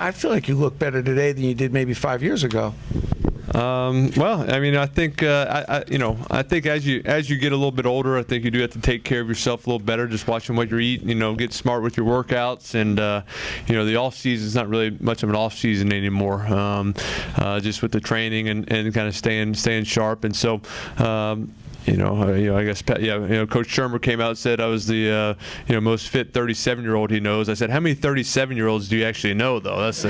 I feel like you look better today than you did maybe 5 years ago. Well, I mean, I think I think as you get a little bit older, I think you do have to take care of yourself a little better. Just watching what you're eating, get smart with your workouts, and the off season is not really much of an off season anymore. Just with the training and kind of staying sharp, and so. I guess Coach Shurmur came out and said I was the most fit 37-year-old he knows. I said, how many 37-year-olds do you actually know, though? That's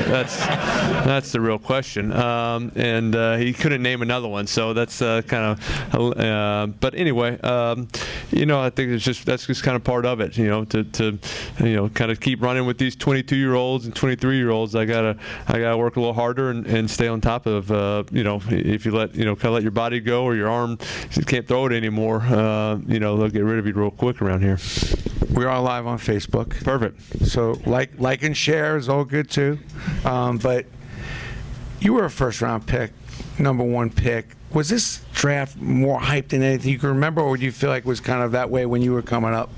the real question. And he couldn't name another one, so that's kind of. But anyway, I think that's just kind of part of it. To kind of keep running with these 22-year-olds and 23-year-olds. I gotta work a little harder and stay on top of. If you let kind of let your body go or your arm can't throw it anymore, they'll get rid of you real quick around here. We are live on Facebook. Perfect. So like and share is all good too. But you were a first-round pick, number one pick. Was this draft more hyped than anything you can remember, or do you feel like it was kind of that way when you were coming up?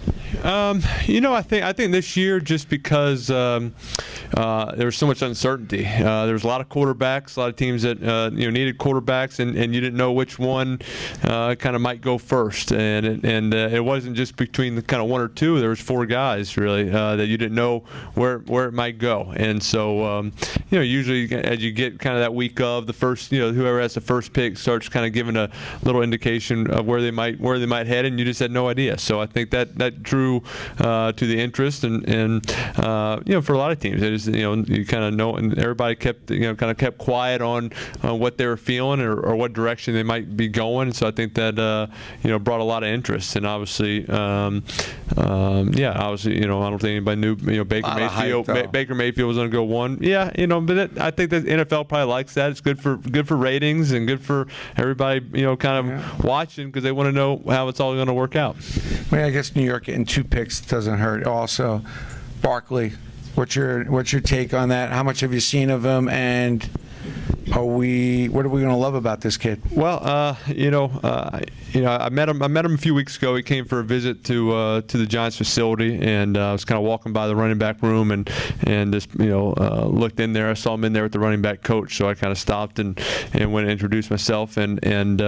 I think this year, just because there was so much uncertainty. There was a lot of quarterbacks, a lot of teams that needed quarterbacks, and you didn't know which one kind of might go first. And it wasn't just between the kind of one or two. There was four guys really that you didn't know where it might go. And so usually as you get kind of that week of the first, whoever has the first pick starts kind of giving a little indication of where they might head, and you just had no idea. So I think that drew to the interest, and for a lot of teams, it is, you kind of know, and everybody kept quiet on what they were feeling or what direction they might be going. And so I think that brought a lot of interest, and obviously, I don't think anybody knew Baker Mayfield was going to go one. Yeah, but I think that NFL probably likes that. It's good for ratings and good for everybody, kind of watching, because they want to know how it's all going to work out. I mean, I guess New York getting 2 picks doesn't hurt. Also, Barkley, what's your take on that? How much have you seen of him, and what are we going to love about this kid? Well, I met him a few weeks ago. He came for a visit to the Giants facility, and I was kind of walking by the running back room and just looked in there. I saw him in there with the running back coach, so I kind of stopped and went and introduced myself. And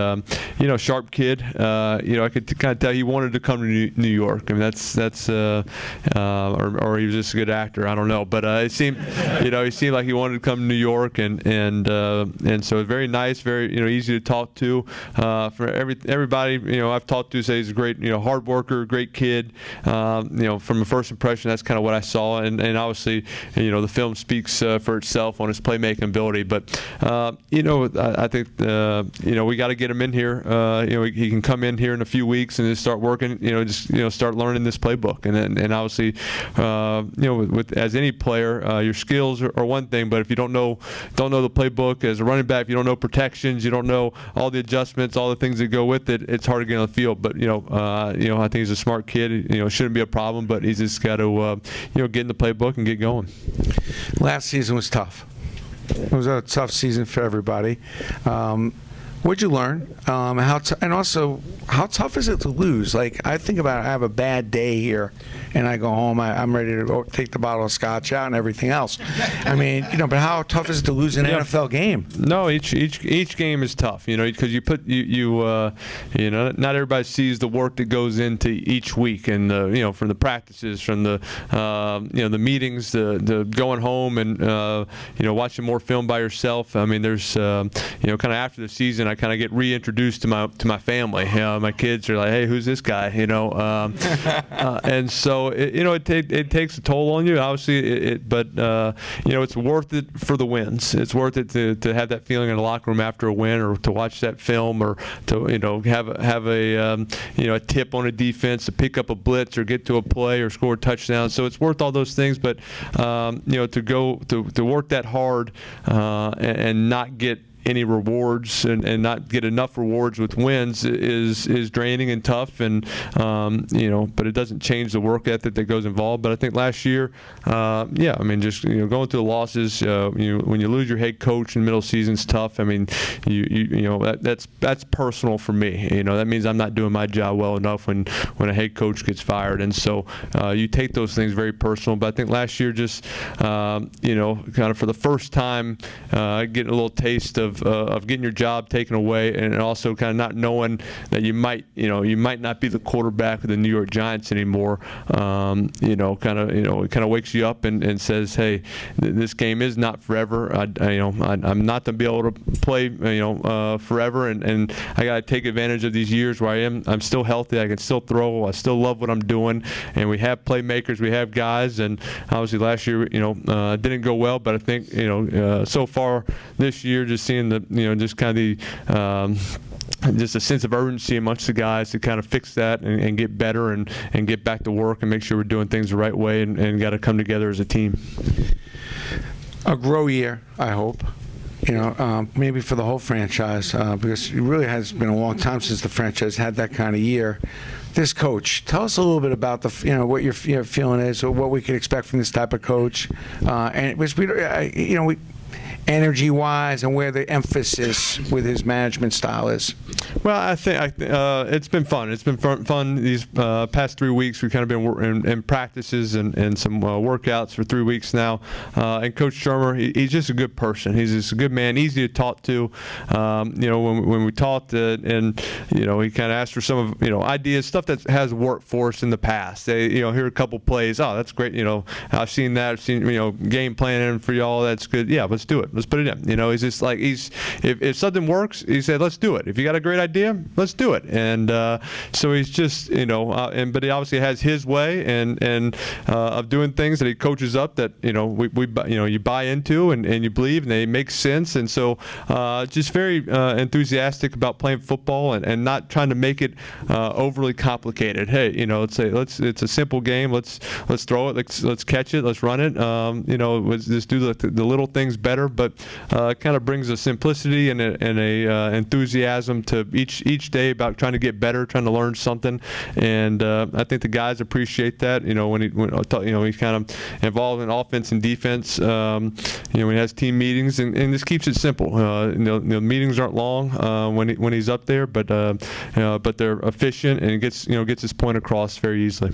sharp kid. I could kind of tell he wanted to come to New York. I mean, that's or he was just a good actor. I don't know, but it seemed he seemed like he wanted to come to New York, and so very nice, very easy to talk to. For everybody I've talked to say he's a great hard worker, great kid. From a first impression, that's kind of what I saw, and obviously the film speaks for itself on his playmaking ability. But I think we got to get him in here. He can come in here in a few weeks and just start working. Start learning this playbook, and obviously with as any player, your skills are one thing, but if you don't know the playbook as a running back, if you don't know protections, you don't know all the adjustments, all the things that go with it, it's hard to get on the field. But I think he's a smart kid. It shouldn't be a problem, but he's just got to get in the playbook and get going. Last season was tough. It was a tough season for everybody. What'd you learn? And also, how tough is it to lose? Like, I think about it, I have a bad day here, and I go home, I'm ready to go take the bottle of scotch out and everything else. I mean, but how tough is it to lose an NFL game? No, each game is tough, because you put not everybody sees the work that goes into each week, and from the practices, from the the meetings, the going home and watching more film by yourself. I mean, there's kind of after the season, I kind of get reintroduced to my family. My kids are like, "Hey, who's this guy?" And so it takes a toll on you. Obviously, but it's worth it for the wins. It's worth it to have that feeling in the locker room after a win, or to watch that film, or to have a tip on a defense, to pick up a blitz, or get to a play, or score a touchdown. So it's worth all those things. But to go to work that hard and not get any rewards and not get enough rewards with wins is draining and tough, and but it doesn't change the work ethic that goes involved. But I think last year, I mean, just going through the losses, when you lose your head coach in the middle of the season, it's tough. I mean, that's personal for me. That means I'm not doing my job well enough when a head coach gets fired, and so you take those things very personal. But I think last year, just kind of for the first time, getting a little taste of getting your job taken away, and also kind of not knowing that you might not be the quarterback of the New York Giants anymore. It kind of wakes you up and says, hey, this game is not forever. I'm not going to be able to play forever, and I got to take advantage of these years where I'm still healthy. I can still throw. I still love what I'm doing, and we have playmakers. We have guys, and obviously last year didn't go well, but I think so far this year, just seeing just kind of just a sense of urgency amongst the guys to kind of fix that and get better and get back to work and make sure we're doing things the right way and got to come together as a team. A grow year, I hope. Maybe for the whole franchise, because it really has been a long time since the franchise had that kind of year. This coach, tell us a little bit about what your feeling is, or what we can expect from this type of coach, and which we energy-wise, and where the emphasis with his management style is. Well, I think it's been fun. It's been fun these past 3 weeks. We've kind of been in practices and some workouts for 3 weeks now. And Coach Shurmur, he's just a good person. He's just a good man, easy to talk to. When we talked, and he kind of asked for some of ideas, stuff that has worked for us in the past. Here are a couple plays. Oh, that's great. I've seen that. I've seen game planning for y'all. That's good. Yeah, let's do it. Let's put it in. He's just like if something works, he said, let's do it. If you got a great idea, let's do it. And so he's just but he obviously has his way and of doing things that he coaches up that you buy into and you believe and they make sense. And so just very enthusiastic about playing football and not trying to make it overly complicated. Hey, it's a simple game. Let's throw it. Let's catch it. Let's run it. Let's just do the little things better. But kind of brings a simplicity and a enthusiasm to each day about trying to get better, trying to learn something, and I think the guys appreciate that. When he's kind of involved in offense and defense. When he has team meetings, and this keeps it simple. The meetings aren't long when he's up there, but they're efficient and gets his point across very easily.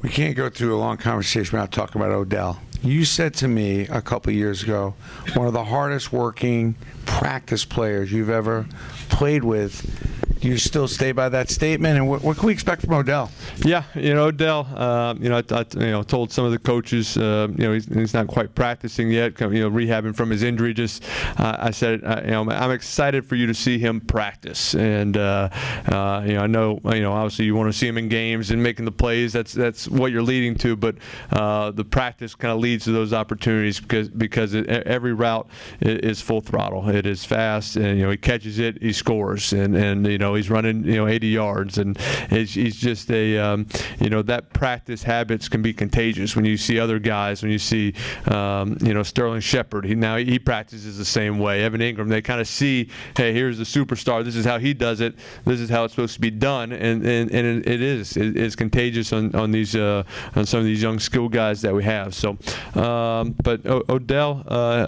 We can't go through a long conversation without talking about Odell. You said to me a couple of years ago, one of the hardest working practice players you've ever played with. Do you still stay by that statement? And what can we expect from Odell? Yeah, Odell. I told some of the coaches, he's not quite practicing yet. Rehabbing from his injury. I said, I'm excited for you to see him practice. And I know, obviously you want to see him in games and making the plays. That's what you're leading to. But the practice kind of leads to those opportunities because every route is full throttle. It is fast, and he catches it, he scores, and he's running 80 yards, and he's just that practice habits can be contagious when you see other guys. When you see Sterling Shepard, he practices the same way. Evan Ingram, they kind of see, hey, here's the superstar. This is how he does it. This is how it's supposed to be done, and it's contagious on some of these young skill guys that we have. So, but Odell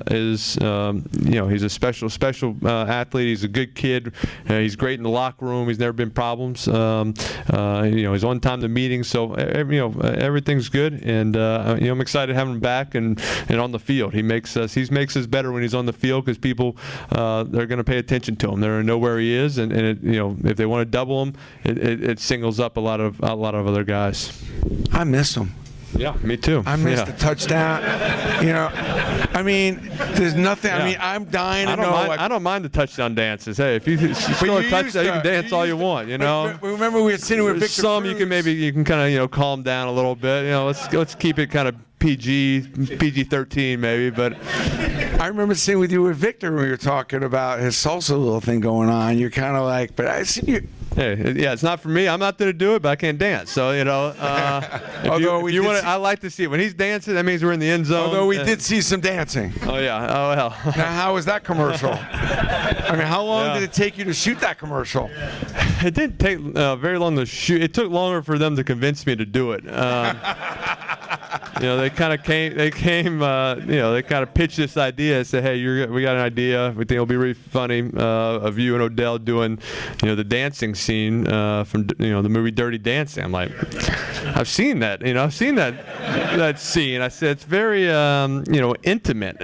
is he's a special athlete. He's a good kid. He's great in the locker room. He's never been problems. He's on time to meetings, so everything's good. And I'm excited to have him back and on the field. He makes us better when he's on the field because people they're going to pay attention to him. They're going to know where he is, and if they want to double him, it singles up a lot of other guys. I miss him. Yeah, me too. I missed the touchdown. There's nothing. Yeah. I'm dying to know. I don't mind the touchdown dances. Hey, if you score a touchdown, you can dance all you want. Remember we were sitting with Victor some Cruz. You can kind of calm down a little bit. Let's keep it kind of PG-13 maybe. But I remember sitting with you with Victor when we were talking about his salsa little thing going on. You're kind of like, but I see you. hey, yeah, it's not for me. I'm not going to do it, but I can't dance. So, I like to see it. When he's dancing, that means we're in the end zone. Although we did see some dancing. Oh, yeah. Oh, well. Now, how was that commercial? I mean, how long did it take you to shoot that commercial? It didn't take very long to shoot. It took longer for them to convince me to do it. They kind of they kind of pitched this idea and said, hey, we got an idea. We think it'll be really funny of you and Odell doing, the dancing scene from, the movie Dirty Dancing. I'm like, I've seen that. I've seen that scene. I said, it's very, intimate.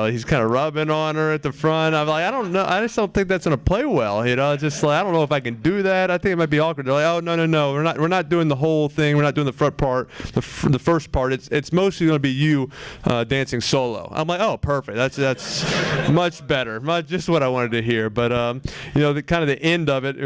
He's kind of rubbing on her at the front. I'm like, I don't know. I just don't think that's going to play well. Just like, I don't know if I can do that. I think it might be awkward. They're like, oh, no. We're not doing the whole thing. We're not doing the front part, the first part. It's mostly going to be you dancing solo. I'm like, oh, perfect. That's much better. Just what I wanted to hear. But the kind of the end of it,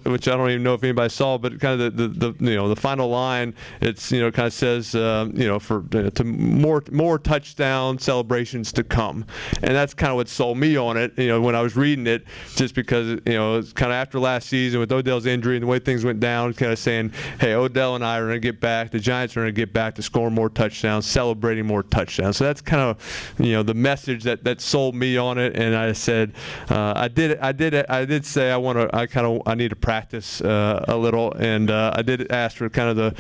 which I don't even know if anybody saw, but kind of the final line, it's kind of says to more touchdown celebrations to come, and that's kind of what sold me on it. When I was reading it, just because it's kind of after last season with Odell's injury and the way things went down, kind of saying, hey, Odell and I are going to get back. The Giants are going to get back to scoring more touchdowns, celebrating more touchdowns. So that's kind of the message that sold me on it. And I said, I did say I need to practice a little, and I did ask for kind of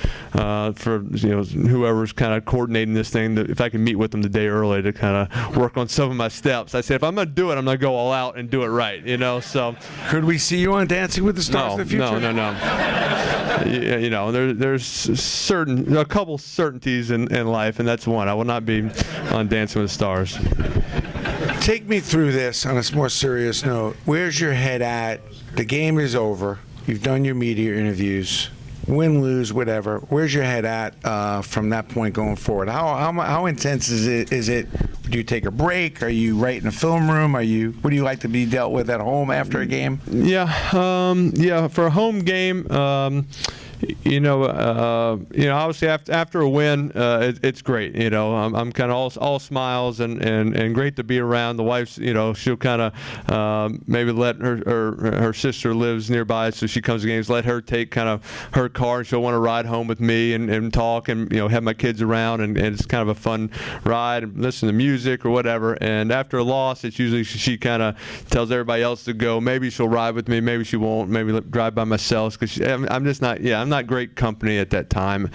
whoever's kind of coordinating this thing, if I can meet with them the day early to kind of work on some of my steps. I said, if I'm going to do it, I'm going to go all out and do it right. So could we see you on Dancing with the Stars in the future? No. There's a couple certainties in life, and that's one. I will not be on Dancing with the Stars. Take me through this on a more serious note. Where's your head at? The game is over. You've done your media interviews. Win, lose, whatever. Where's your head at from that point going forward? How intense is it? Do you take a break? Are you right in the film room? What do you like to be dealt with at home after a game? Yeah, for a home game, obviously after a win, it's great. I'm kind of all smiles and great to be around. The wife's, she'll kind of maybe let her sister lives nearby, so she comes to games. Let her take kind of her car, and she'll want to ride home with me and talk and have my kids around, and it's kind of a fun ride and listen to music or whatever. And after a loss, it's usually she kind of tells everybody else to go. Maybe she'll ride with me, maybe she won't. Maybe drive by myself because I'm just not. Yeah, I'm not great company at that time.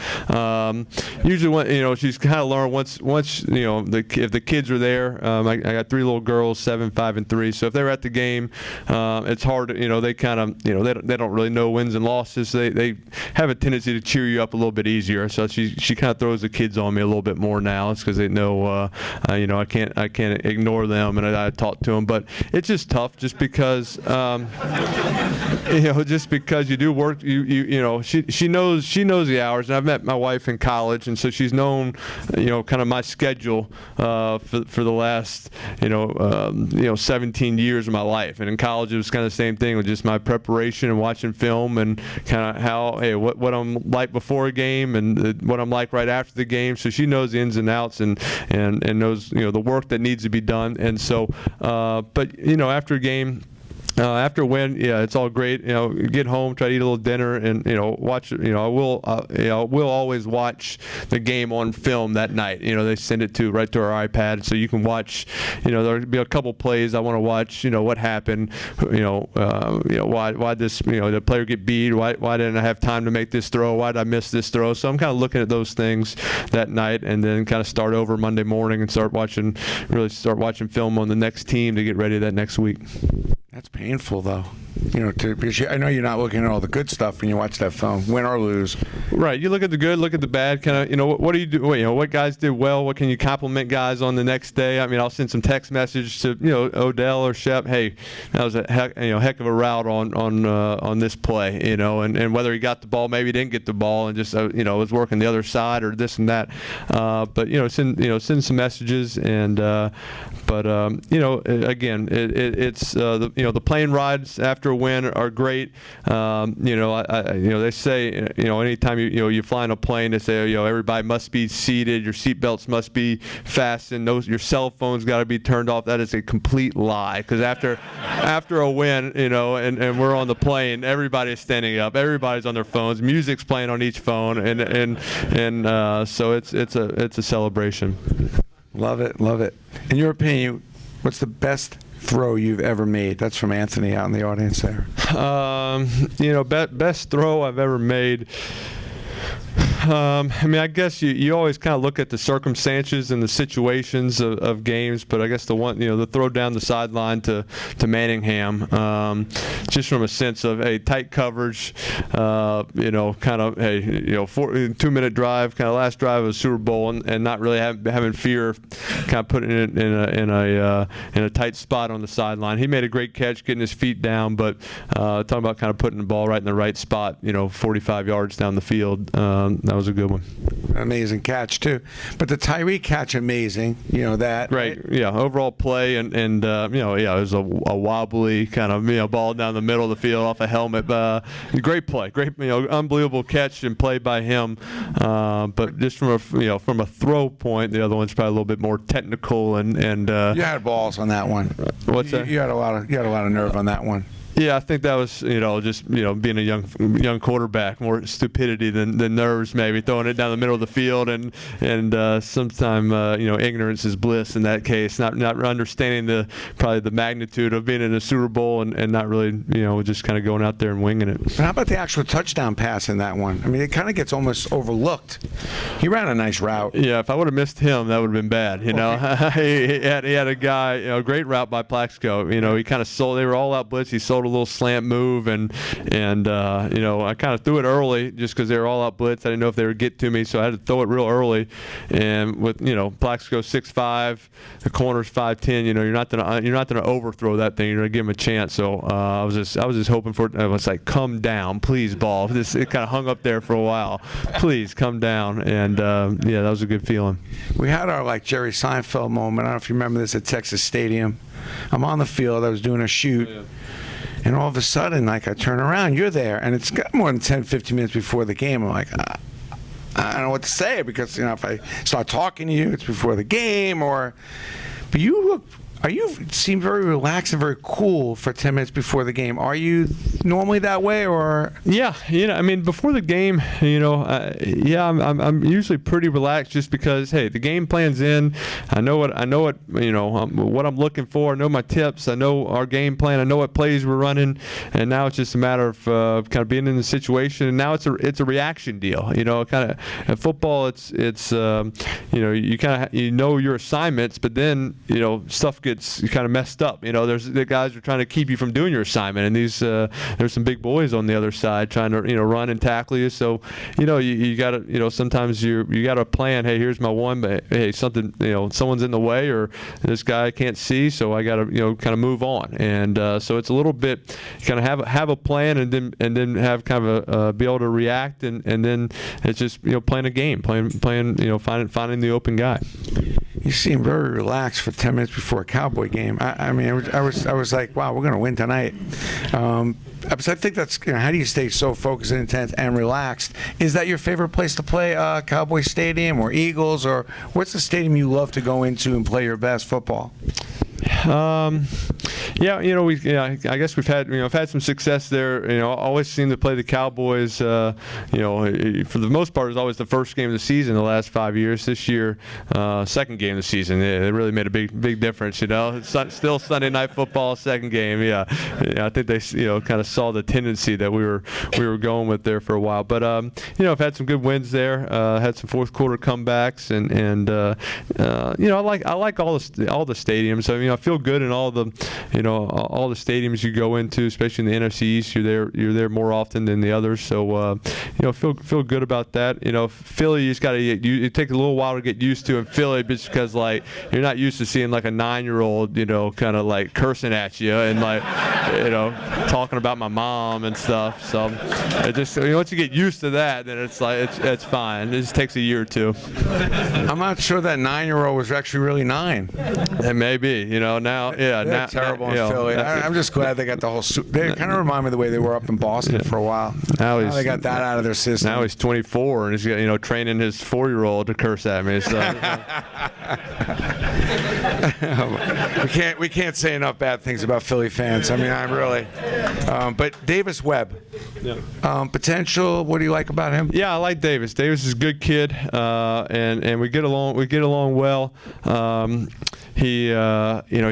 Usually when she's kind of learned once if the kids are there. I got 3 little girls, 7, 5, and 3. So if they're at the game, it's hard. They kind of they don't really know wins and losses. They have a tendency to cheer you up a little bit easier. So she kind of throws the kids on me a little bit more now. It's because they know I can't ignore them, and I talk to them. But it's just tough, just because just because you do work. She knows the hours, and I've met my wife in college, and so she's known kind of my schedule for the last 17 years of my life. And in college it was kind of the same thing with just my preparation and watching film and kind of what I'm like before a game and what I'm like right after the game. So she knows the ins and outs and knows the work that needs to be done. And so but after a game, after a win, it's all great. Get home, try to eat a little dinner, and watch. I will always watch the game on film that night. They send it right to our iPad, so you can watch. There'll be a couple plays I want to watch. What happened. Why this the player get beat? Why didn't I have time to make this throw? Why did I miss this throw? So I'm kind of looking at those things that night, and then kind of start over Monday morning and start watching film on the next team to get ready that next week. That's painful, though. Because I know you're not looking at all the good stuff when you watch that film, win or lose. Right. You look at the good, look at the bad. Kind of, what do you do? What guys did well? What can you compliment guys on the next day? I mean, I'll send some text message to Odell or Shep. Hey, that was a heck of a route on this play. And whether he got the ball, maybe he didn't get the ball, and just was working the other side or this and that. But send some messages and. Again, it's the the plane rides after a win are great. They say, anytime you fly in a plane, they say, everybody must be seated, your seatbelts must be fastened, your cell phones got to be turned off. That is a complete lie, because after a win, and we're on the plane, everybody is standing up, everybody's on their phones, music's playing on each phone, and so it's a celebration. Love it, love it. In your opinion, what's the best throw you've ever made? That's from Anthony out in the audience there. Best throw I've ever made. I guess you always kind of look at the circumstances and the situations of games, but I guess the throw down the sideline to Manningham, just from a sense of tight coverage, 2-minute drive, kind of last drive of the Super Bowl, and not really having fear, kind of putting it in a tight spot on the sideline. He made a great catch, getting his feet down, but talking about kind of putting the ball right in the right spot, 45 yards down the field. That was a good one. Amazing catch too, but the Tyree catch, amazing. That right? Yeah, overall play and it was a wobbly kind of ball down the middle of the field off a helmet. Great play, great unbelievable catch and play by him. But just from a throw point, the other one's probably a little bit more technical and you had balls on that one. What's that? You had a lot of nerve on that one. Yeah, I think that was, just, being a young quarterback, more stupidity than nerves, maybe throwing it down the middle of the field, and sometimes, ignorance is bliss in that case, not understanding probably the magnitude of being in a Super Bowl and not really, just kind of going out there and winging it. But how about the actual touchdown pass in that one? I mean, it kind of gets almost overlooked. He ran a nice route. Yeah, if I would have missed him, that would have been bad. he had a guy, great route by Plaxico. He kind of sold. They were all out blitz. He sold a little slant move, and I kind of threw it early just because they were all out blitz. I didn't know if they would get to me, so I had to throw it real early. And with Plaxico 6'5", the corner's 5'10", you're not gonna overthrow that thing. You're gonna give him a chance. So I was just hoping for it. I was like, come down, please, ball. It kind of hung up there for a while. Please come down, and that was a good feeling. We had our Jerry Seinfeld moment. I don't know if you remember this at Texas Stadium. I'm on the field. I was doing a shoot. Yeah. And all of a sudden, I turn around, you're there, and it's got more than 10, 15 minutes before the game. I'm like, I don't know what to say, because, if I start talking to you, it's before the game, but you seem very relaxed and very cool for 10 minutes before the game. Are you normally that way, or? Yeah, before the game, I'm usually pretty relaxed, just because, hey, the game plan's in. I know what what I'm looking for. I know my tips. I know our game plan. I know what plays we're running, and now it's just a matter of kind of being in the situation. And now it's a reaction deal. Kind of at football, it's you kind of your assignments, but then stuff gets kind of messed up. There's the guys are trying to keep you from doing your assignment, and there's some big boys on the other side trying to run and tackle you. So you got to sometimes you got to plan. Hey, here's my one, but hey, something someone's in the way, or this guy can't see, so I got to kind of move on. And so it's a little bit kind of have a plan, and then have kind of be able to react, and then it's just playing a game, playing finding the open guy. You seem very relaxed for 10 minutes before a Cowboy game. I was like, wow, we're going to win tonight. I think that's how do you stay so focused and intense and relaxed? Is that your favorite place to play, Cowboy Stadium or Eagles, or what's the stadium you love to go into and play your best football? I guess we've had some success there. Always seem to play the Cowboys. For the most part, it was always the first game of the season the last 5 years. This year, second game of the season. It really made a big difference. It's still Sunday night football, second game. Yeah, I think they kind of saw the tendency that we were going with there for a while. But I've had some good wins there. Had some fourth quarter comebacks, and I like all the stadiums. I feel good in all the stadiums you go into, especially in the NFC East. You're there more often than the others. So feel good about that. Philly, you just got to it takes a little while to get used to in Philly, just because you're not used to seeing a 9-year-old kind of cursing at you and talking about my mom and stuff. So it just once you get used to that, then it's fine. It just takes a year or two. I'm not sure that 9-year-old was actually really 9. It may be. Now, yeah, they're terrible in Philly. I'm just glad they got the whole. They kind of remind me of the way they were up in Boston for a while. Now they got that out of their system. Now he's 24 and he's training his 4-year-old to curse at me. So. we can't say enough bad things about Philly fans. I mean, I'm really. But Davis Webb, potential. What do you like about him? Yeah, I like Davis. Davis is a good kid, and we get along. We get along well. He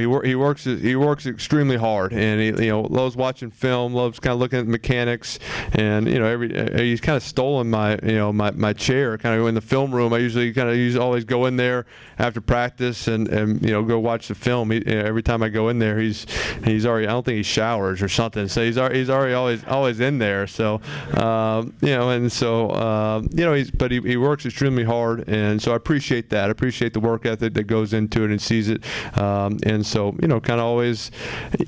works extremely hard, and he loves watching film, loves kind of looking at mechanics, and he's kind of stolen my my chair kind of in the film room. I usually always go in there after practice and go watch the film. Every time I go in there, he's already. I don't think he showers or something, so he's already always in there. So he works extremely hard, and so I appreciate that. I appreciate the work ethic that goes into it and sees it. And so, kind of always,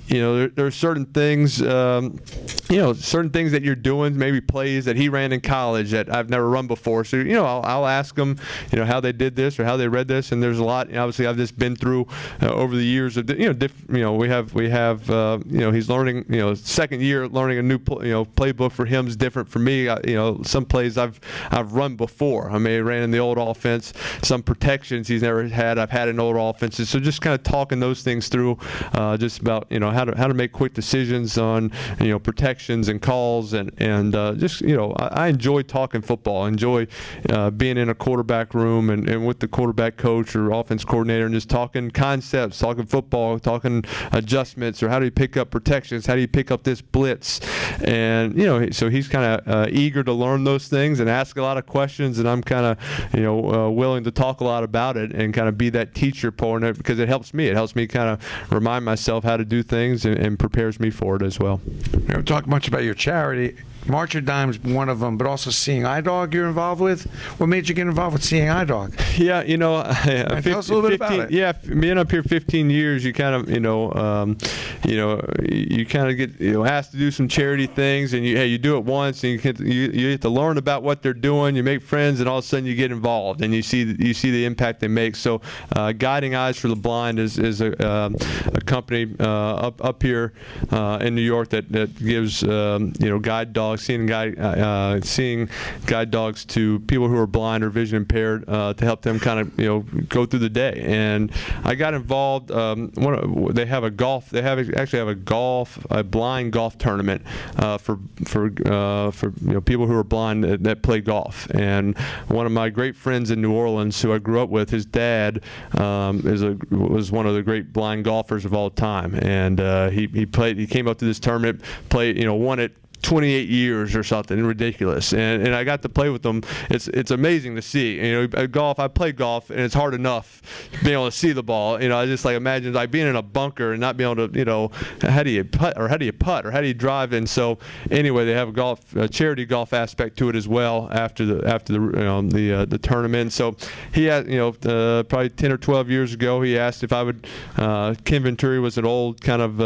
there are certain things, certain things that you're doing, maybe plays that he ran in college that I've never run before. So, I'll ask them, how they did this or how they read this. And there's a lot, obviously, I've just been through over the years of, we have, he's learning, second year learning a new, playbook for him is different for me. Some plays I've run before. I may have ran in the old offense, some protections he's never had. I've had in old offenses. So just kind of talking those things through, just about how to make quick decisions on protections and calls and just I enjoy talking football. I enjoy being in a quarterback room and with the quarterback coach or offense coordinator and just talking concepts, talking football, talking adjustments or how do you pick up protections, how do you pick up this blitz, and so he's kind of eager to learn those things and ask a lot of questions, and I'm kind of willing to talk a lot about it and kind of be that teacher part of it because it helps me. It helps me kind of remind myself how to do things and prepares me for it as well. You don't talk much about your charity. March of Dimes, one of them, but also Seeing Eye Dog you're involved with. What made you get involved with Seeing Eye Dog? Yeah, tell us a little bit about it. Yeah, being up here 15 years, you kind of, you kind of get asked to do some charity things, and you do it once, and you get to learn about what they're doing. You make friends, and all of a sudden you get involved, and you see the impact they make. So, Guiding Eyes for the Blind is a company up here in New York that gives guide dogs. Seeing guide dogs to people who are blind or vision impaired to help them kind of go through the day. And I got involved. They have a blind golf tournament for people who are blind that play golf. And one of my great friends in New Orleans, who I grew up with, his dad was one of the great blind golfers of all time. And he came up to this tournament, won it 28 years or something ridiculous, and I got to play with them. It's amazing to see. Golf. I play golf, and it's hard enough being able to see the ball. I just imagine being in a bunker and not being able to. How do you putt, or how do you drive? And so anyway, they have a charity golf aspect to it as well after the tournament. So he had probably 10 or 12 years ago, he asked if I would. Kim Venturi was an old kind of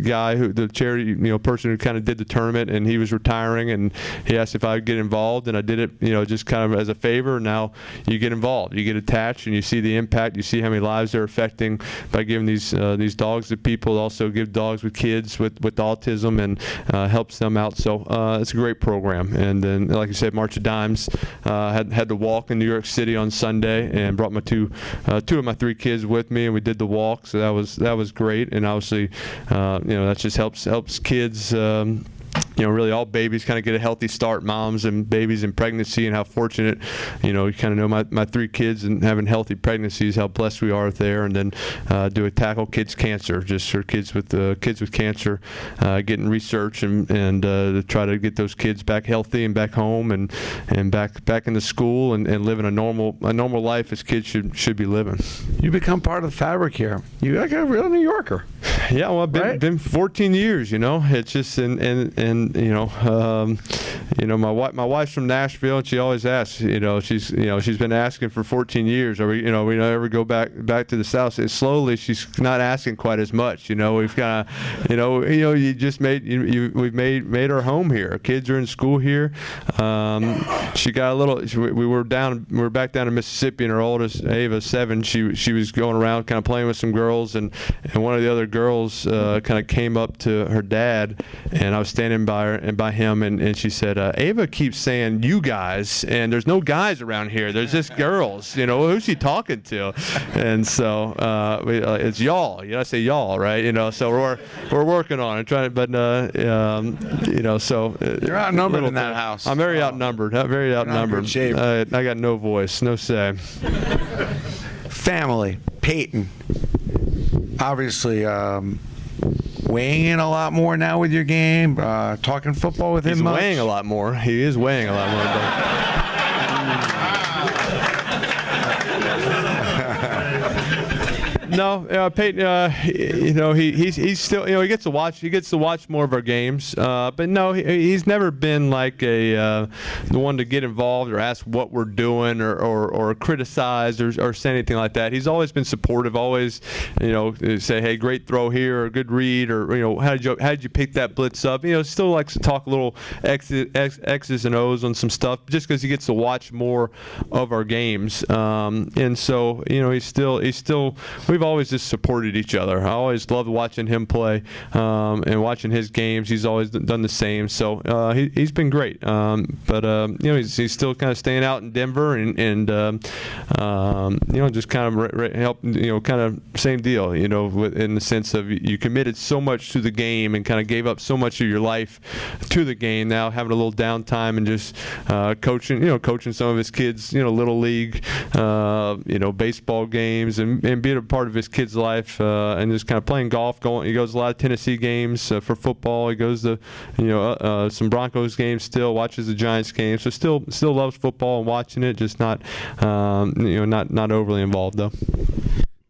guy the charity person who kind of did the tournament. And he was retiring, and he asked if I would get involved, and I did it, just kind of as a favor. Now you get involved, you get attached, and you see the impact. You see how many lives they're affecting by giving these dogs to people. Also give dogs with kids with autism and helps them out. So it's a great program. And then, like I said, March of Dimes had to walk in New York City on Sunday, and brought my two of my 3 kids with me, and we did the walk. So that was great. And obviously, that just helps kids. Really all babies kind of get a healthy start, moms and babies in pregnancy, and how fortunate, you kind of know my 3 kids and having healthy pregnancies, how blessed we are there. And then do a Tackle Kids Cancer, just for kids with cancer, getting research and to try to get those kids back healthy and back home and back into school and living a normal life as kids should be living. You become part of the fabric here. You're like a real New Yorker. Yeah, well, I've been 14 years. It's just my wife's from Nashville, and she always asks. She's been asking for 14 years. Are we ever go back to the South? Slowly, she's not asking quite as much. We've kind of, we've made our home here. Our kids are in school here. She got a little. We were back down in Mississippi, and her oldest, Ava, 7. She was going around kind of playing with some girls, and one of the other girls girls kind of came up to her dad, and I was standing by him, and she said, Ava keeps saying you guys, and there's no guys around here. There's just girls. Who's she talking to? And so it's y'all. I say y'all, right? So we're working on it, trying, but so you're outnumbered in that house. I'm very outnumbered. Very outnumbered. Good shape. I got no voice, no say. Family, Peyton. Obviously, weighing in a lot more now with your game. Talking football with him. He's much? weighing a lot more. He is weighing a lot more. No, Peyton. He's still. He gets to watch. He gets to watch more of our games. But no, he's never been like the one to get involved or ask what we're doing or criticize or say anything like that. He's always been supportive. Always, say, hey, great throw here or good read or how did you pick that blitz up? Still likes to talk a little X's and O's on some stuff just because he gets to watch more of our games. And so he's still. We've always just supported each other. I always loved watching him play and watching his games. He's always done the same. So he's been great. But he's still kind of staying out in Denver and just kind of help. Kind of same deal. In the sense of you committed so much to the game and kind of gave up so much of your life to the game. Now having a little downtime and just coaching some of his kids. Little league, baseball games and being a part of his kid's life and just kind of playing golf. He goes to a lot of Tennessee games for football. He goes to some Broncos games still. Watches the Giants games. So still loves football and watching it. Just not not overly involved though.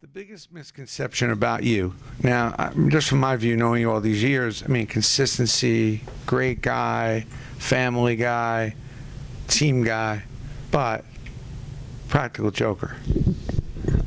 The biggest misconception about you now, just from my view, knowing you all these years, consistency, great guy, family guy, team guy, but practical joker.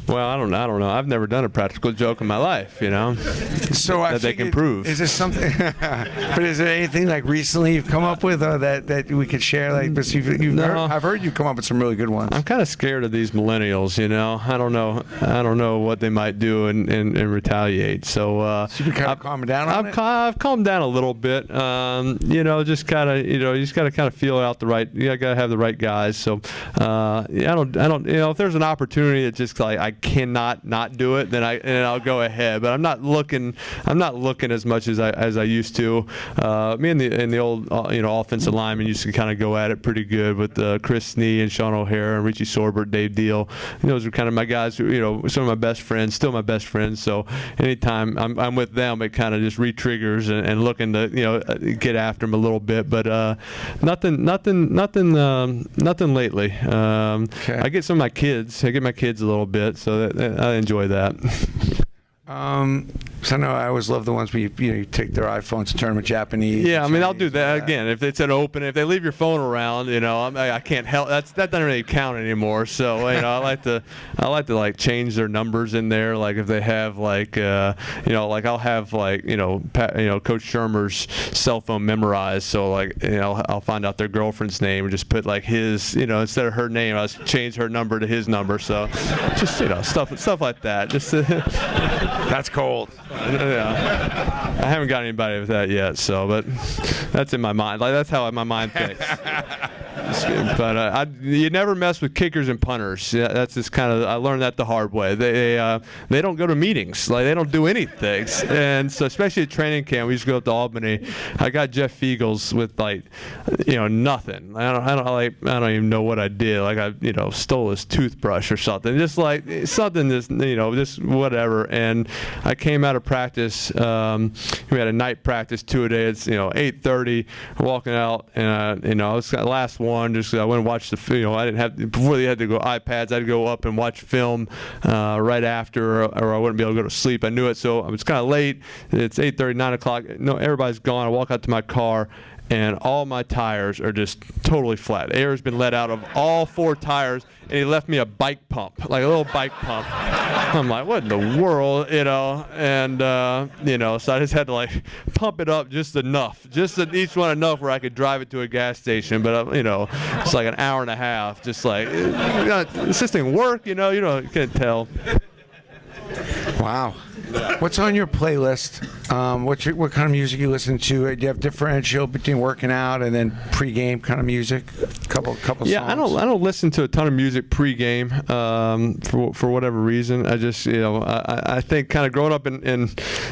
Well, I don't know. I've never done a practical joke in my life, So that they can prove. Is there something? But is there anything like recently you've come up with that we could share? Like, because I've heard you come up with some really good ones. I'm kind of scared of these millennials. I don't know what they might do and retaliate. So you've been kind of calming down on it. I've calmed down a little bit. Just kind of you just got to kind of feel out the right. You got to have the right guys. So I don't. If there's an opportunity that just like I cannot not do it, then I'll go ahead. But I'm not looking as much as I used to. Me and the old offensive linemen used to kind of go at it pretty good with Chris Snee and Sean O'Hara and Richie Sorbert, Dave Deal. Those are kind of my guys. Some of my best friends, still my best friends. So anytime I'm with them, it kind of just re-triggers and looking to get after them a little bit. But nothing lately. Okay. I get some of my kids. I get my kids a little bit. So I enjoy that. So I know I always love the ones where you take their iPhones and turn them Japanese. Yeah, I'll do that again. If it's an open, if they leave your phone around, I can't help. That doesn't really count anymore. So I like to like change their numbers in there. Like if they have like like I'll have like Coach Shurmur's cell phone memorized. So like I'll find out their girlfriend's name and just put like his instead of her name, I'll change her number to his number. So just stuff like that. Just that's cold. Yeah. I haven't got anybody with that yet, but that's in my mind. Like that's how my mind thinks. But you never mess with kickers and punters. Yeah, that's just kind of I learned that the hard way. They don't go to meetings. Like they don't do anything. And so especially at training camp, we used to go up to Albany. I got Jeff Fiegels with like nothing. I don't even know what I did. Like I stole his toothbrush or something. Just like something just whatever. And I came out of practice. We had a night practice 2-a-day. It's 8:30. Walking out and I was the last one. Just I went and watched the I didn't have before they had to go iPads. I had to go up and watch film right after, or I wouldn't be able to go to sleep. I knew it, so I was kind of late. It's 8:30, 9 o'clock. No, everybody's gone. I walk out to my car. And all my tires are just totally flat. Air has been let out of all 4 tires, and he left me a bike pump, like a little bike pump. I'm like, what in the world, And so I just had to like pump it up just enough, each one enough where I could drive it to a gas station. But it's like an hour and a half, just like does this thing work? You can't tell. Wow. What's on your playlist? What kind of music you listen to? Do you have differential between working out and then pregame kind of music? Couple Yeah, songs. I don't listen to a ton of music pregame for whatever reason. I just I think kind of growing up in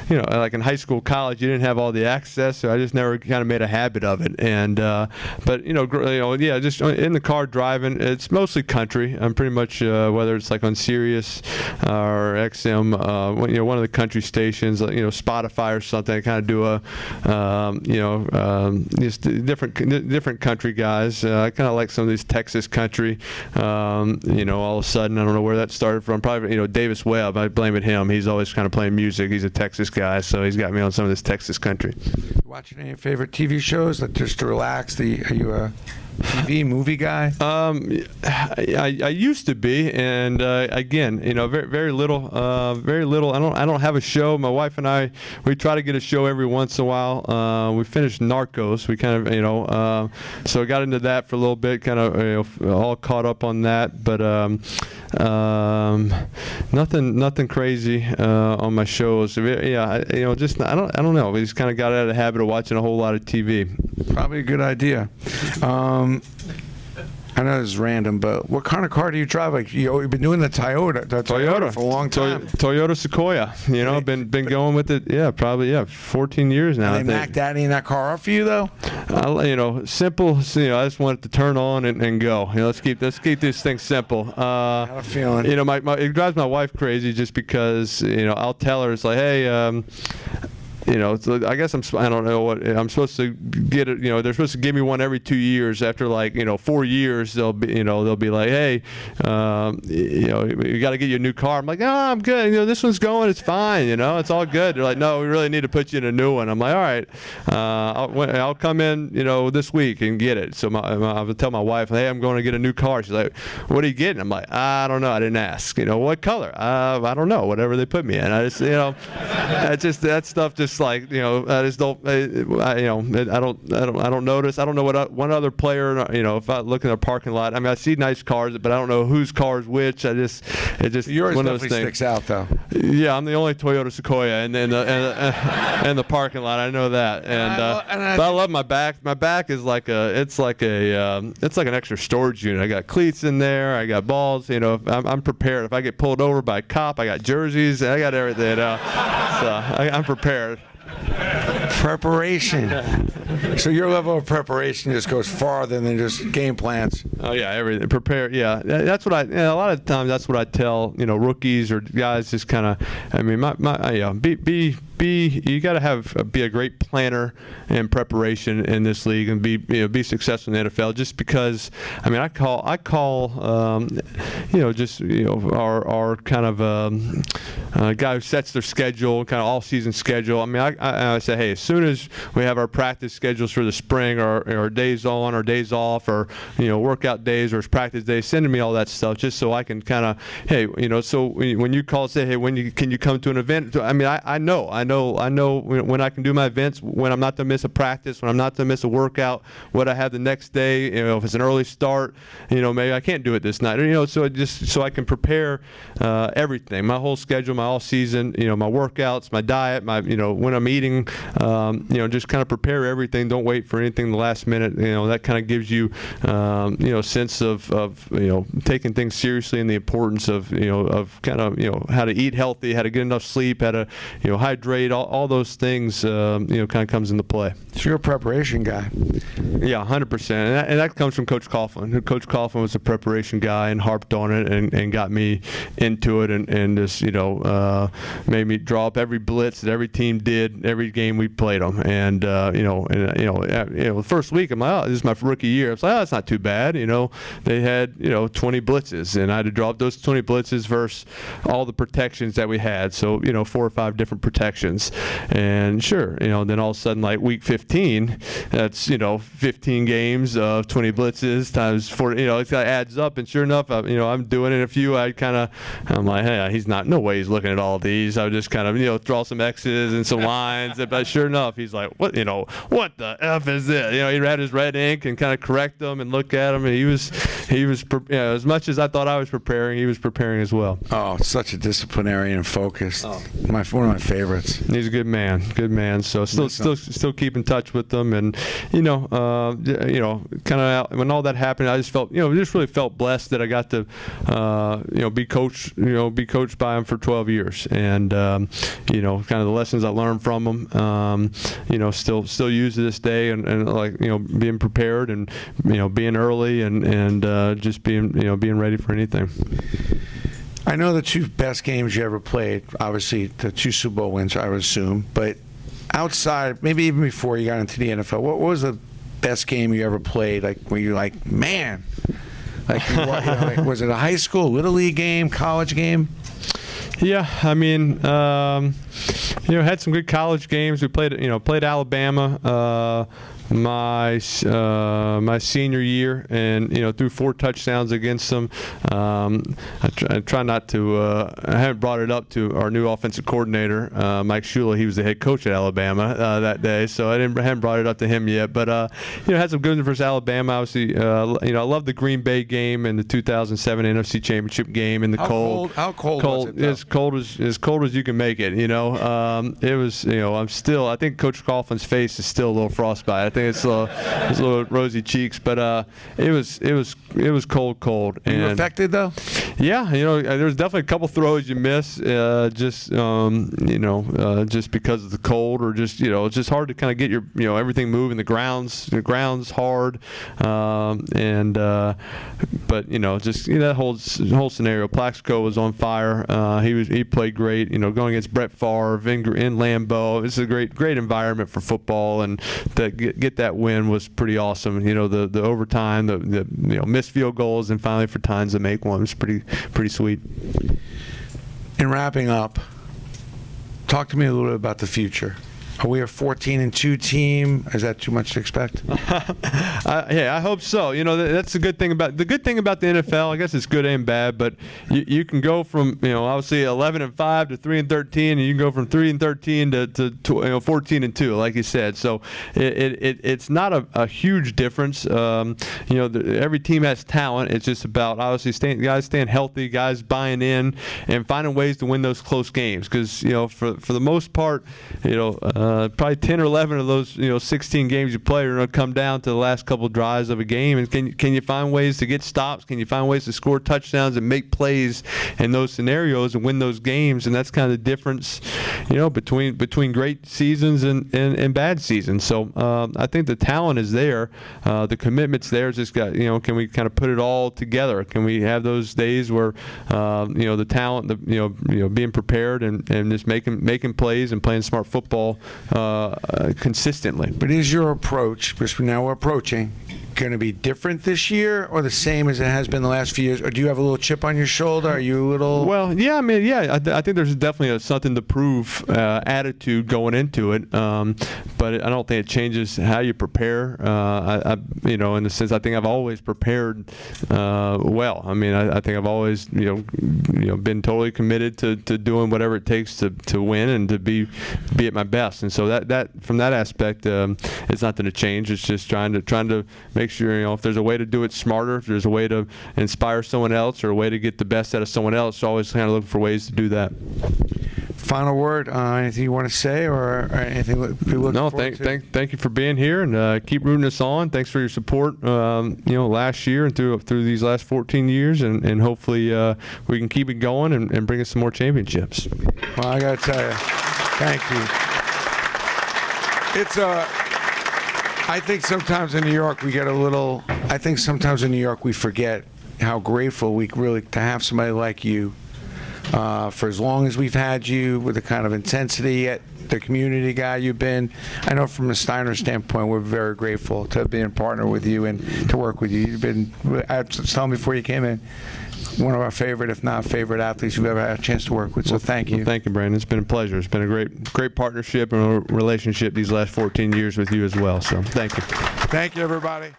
like in high school, college, you didn't have all the access, so I just never kind of made a habit of it. And but just in the car driving, it's mostly country. I'm pretty much whether it's like on Sirius or XM, one of the country stations, Spotify or something. I kind of do just different country guys. I kind of like some of these Texas country. All of a sudden, I don't know where that started from. Probably, Davis Webb. I blame it him. He's always kind of playing music. He's a Texas guy, so he's got me on some of this Texas country. Watching any favorite TV shows, like just to relax? Are you a TV movie guy? I used to be, and again, very little, very little. I don't have a show. My wife and I, we try to get a show every once in a while. We finished Narcos. We kind of, so I got into that for a little bit, kind of, all caught up on that, but nothing crazy on my shows. Yeah, just I don't know. We just kind of got out of the habit of watching a whole lot of TV. Probably a good idea. I know this is random, but what kind of car do you drive? Like you've been doing the Toyota for a long time. Toyota Sequoia. Been going with it. Yeah, probably 14 years now. And they Mac Daddy in that car up for you though. Simple. I just want it to turn on and go. Let's keep this thing simple. I have a feeling. It drives my wife crazy just because I'll tell her it's like, hey. So I guess I don't know what I'm supposed to get it. They're supposed to give me one every 2 years. After 4 years, they'll be like, hey, you got to get you a new car. I'm like, no, I'm good. This one's going. It's fine. It's all good. They're like, no, we really need to put you in a new one. I'm like, all right, I'll come in, this week and get it. So I'll tell my wife, hey, I'm going to get a new car. She's like, what are you getting? I'm like, I don't know. I didn't ask. What color? I don't know. Whatever they put me in. I just, that stuff just. I just don't. I don't notice. I don't know what one other player. If I look in the parking lot, I see nice cars, but I don't know whose car is which. Yours one of those things sticks out though. Yeah, I'm the only Toyota Sequoia in the parking lot. I know that, but I love my back. My back is it's like an extra storage unit. I got cleats in there. I got balls. I'm prepared. If I get pulled over by a cop, I got jerseys. I got everything. So I'm prepared. Preparation. So your level of preparation just goes farther than just game plans. Oh yeah, everything. Prepare. Yeah, that's what a lot of times that's what I tell rookies or guys. Just kind of. You got to be a great planner and preparation in this league and be successful in the NFL. Just because I call our kind of guy who sets their schedule, kind of all season schedule. I say, hey, as soon as we have our practice schedules for the spring or days on or days off or workout days or practice days, send me all that stuff just so I can kind of so when you call and say, hey, can you come to an event? I know when I can do my events, when I'm not to miss a practice, when I'm not to miss a workout, what I have the next day. If it's an early start, maybe I can't do it this night. So I can prepare everything, my whole schedule, my all season, my workouts, my diet, my when I'm eating, just kind of prepare everything. Don't wait for anything the last minute. That kind of gives you sense of taking things seriously and the importance of kind of how to eat healthy, how to get enough sleep, how to hydrate, all those things kind of comes into play. So you're a preparation guy. Yeah, 100%, and that comes from Coach Coughlin. Coach Coughlin was a preparation guy and harped on it and got me into it and just made me draw up every blitz that every team did every game we played them. And the first week I'm like, oh, this is my rookie year. I was like, oh, it's not too bad. They had 20 blitzes, and I had to draw up those 20 blitzes versus all the protections that we had. So 4 or 5 different protections, and sure, then all of a sudden, like week 15, that's 15 games of 20 blitzes times 4. It kind of adds up, and sure enough, I'm doing it. A few, I'm like, hey, no way he's looking at all these. I would just kind of draw some X's and some lines, but sure enough. enough, he's like, what the F is this? He'd have his red ink and kind of correct them and look at them, and he was as much as I thought I was preparing, he was preparing as well. Oh, such a disciplinarian and focused. Oh. One of my favorites. He's a good man. So still keep in touch with them, and kind of when all that happened, I just felt really felt blessed that I got to be coached by him for 12 years, and kind of the lessons I learned from him, still use to this day, and being prepared and being early and just being ready for anything. I know the two best games you ever played, obviously the 2 Super Bowl wins, I would assume, but outside, maybe even before you got into the NFL, what was the best game you ever played? Like, where you're like, man, was it a high school, little league game, college game? Yeah, I mean, had some good college games. We played Alabama my senior year, and threw 4 touchdowns against them. I try not to. I haven't brought it up to our new offensive coordinator, Mike Shula. He was the head coach at Alabama that day, so I haven't brought it up to him yet. But had some good ones versus Alabama. Obviously, I love the Green Bay game and the 2007 NFC Championship game in the cold. How cold was it? As cold as you can make it. It was. I think Coach Coughlin's face is still a little frostbite. I think it's a little rosy cheeks, but it was cold. Were you affected though? Yeah, there was definitely a couple throws you miss, just because of the cold, or just it's just hard to kind of get your everything moving. The ground's hard, but just that whole scenario. Plaxico was on fire. He played great. Going against Brett Favre in Lambeau. It's a great environment for football, and to get that win was pretty awesome. The overtime, the missed field goals, and finally for Tynes to make one was pretty sweet. In wrapping up, talk to me a little bit about the future. Are we a 14-2 team? Is that too much to expect? I hope so. That's the good thing about the NFL. I guess it's good and bad, but you can go from obviously 11-5 to 3-13, and you can go from 3-13 to 14-2, like you said. So it's not a huge difference. Every team has talent. It's just about obviously guys staying healthy, guys buying in, and finding ways to win those close games. Because for the most part, probably 10 or 11 of those 16 games you play are going to come down to the last couple of drives of a game. And can you find ways to get stops? Can you find ways to score touchdowns and make plays in those scenarios and win those games? And that's kind of the difference, between great seasons and bad seasons. So I think the talent is there, the commitment's there. It's just got can we kind of put it all together? Can we have those days where the talent, being prepared and just making plays and playing smart football consistently. But is your approach, because now we're approaching, going to be different this year, or the same as it has been the last few years? Or do you have a little chip on your shoulder? Are you a little? Well, yeah, I mean, I think there's definitely a something to prove attitude going into it, but I don't think it changes how you prepare. In the sense, I think I've always prepared well. I mean, I think I've always been totally committed to doing whatever it takes to win and to be at my best. And so that from that aspect, it's nothing to change. It's just trying to make sure, if there's a way to do it smarter, if there's a way to inspire someone else or a way to get the best out of someone else, always kind of look for ways to do that. Final word, anything you want to say or anything we look forward to? Thank you for being here, and keep rooting us on. Thanks for your support, last year and through these last 14 years, and hopefully we can keep it going and bring us some more championships. Well, I got to tell you, thank you. I think sometimes in New York we forget how grateful we really to have somebody like you for as long as we've had you, with the kind of intensity, the community guy you've been. I know from a Steiner standpoint, we're very grateful to be a partner with you and to work with you. You've been, I was telling before you came in, one of our favorite, if not favorite, athletes we've ever had a chance to work with. So thank you. Well, thank you, Brandon. It's been a pleasure. It's been a great partnership and a relationship these last 14 years with you as well. So thank you. Thank you, everybody.